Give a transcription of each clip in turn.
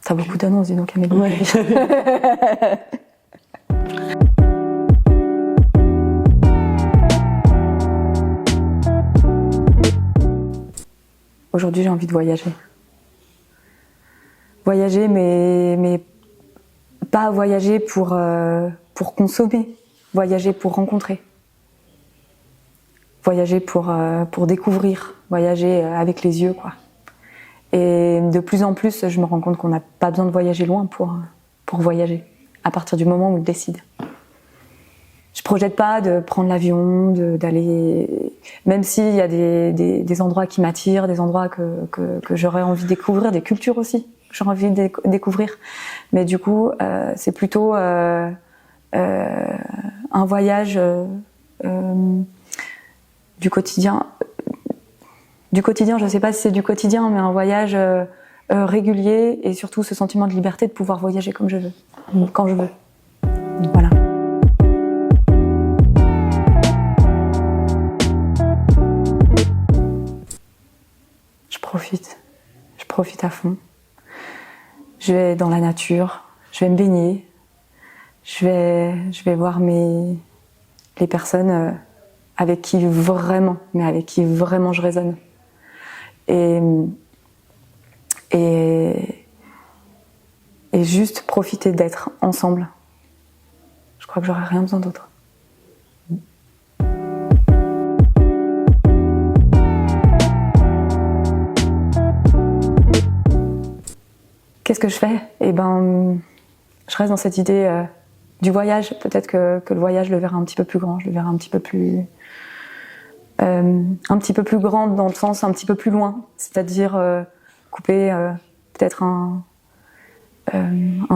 T'as beaucoup d'annonces, dis donc, Amélie. Ouais. Aujourd'hui, j'ai envie de voyager. Voyager, mais pas voyager pour consommer. Voyager pour rencontrer. Voyager pour découvrir. Voyager avec les yeux, quoi. Et de plus en plus, je me rends compte qu'on n'a pas besoin de voyager loin pour voyager, à partir du moment où on le décide. Je projette pas de prendre l'avion, d'aller... Même s'il y a des endroits qui m'attirent, des endroits que j'aurais envie de découvrir, des cultures aussi, que j'aurais envie de découvrir. Mais du coup, c'est plutôt un voyage du quotidien. Du quotidien, je ne sais pas si c'est du quotidien, mais un voyage régulier et surtout ce sentiment de liberté de pouvoir voyager comme je veux, quand je veux. Voilà. Je profite à fond. Je vais dans la nature, je vais me baigner, je vais voir les personnes avec qui vraiment je résonne. Et juste profiter d'être ensemble. Je crois que j'aurais rien besoin d'autre. Qu'est-ce que je fais ? Eh ben, je reste dans cette idée du voyage. Peut-être que le voyage, je le verrai un petit peu plus grand, je le verrai un petit peu plus grand dans le sens un petit peu plus loin. C'est-à-dire couper peut-être un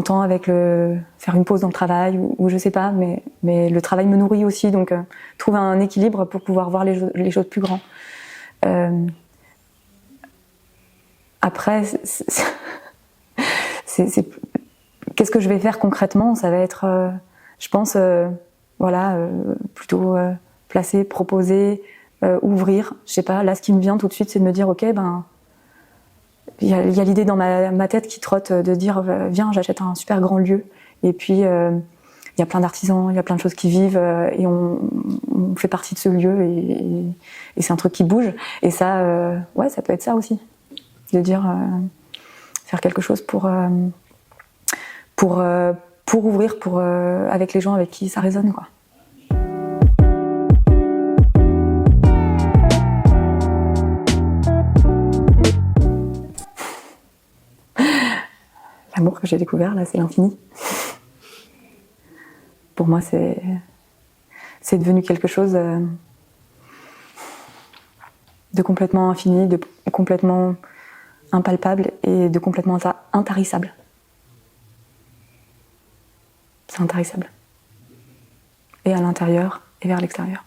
temps avec faire une pause dans le travail ou je sais pas, mais le travail me nourrit aussi, donc trouver un équilibre pour pouvoir voir les choses plus grands. Après, qu'est-ce que je vais faire concrètement ? Ça va être, je pense, plutôt placer, proposer, ouvrir. Je sais pas, là, ce qui me vient tout de suite, c'est de me dire, ok, il y a l'idée dans ma tête qui trotte de dire, viens, j'achète un super grand lieu. Et puis, il y a plein d'artisans, il y a plein de choses qui vivent, et on fait partie de ce lieu, et c'est un truc qui bouge. Et ça, ça peut être ça aussi. De dire... faire quelque chose pour ouvrir avec les gens avec qui ça résonne, quoi. L'amour que j'ai découvert là, c'est l'infini. Pour moi, c'est devenu quelque chose de complètement infini, de complètement impalpable et de complètement intarissable. C'est intarissable. Et à l'intérieur et vers l'extérieur.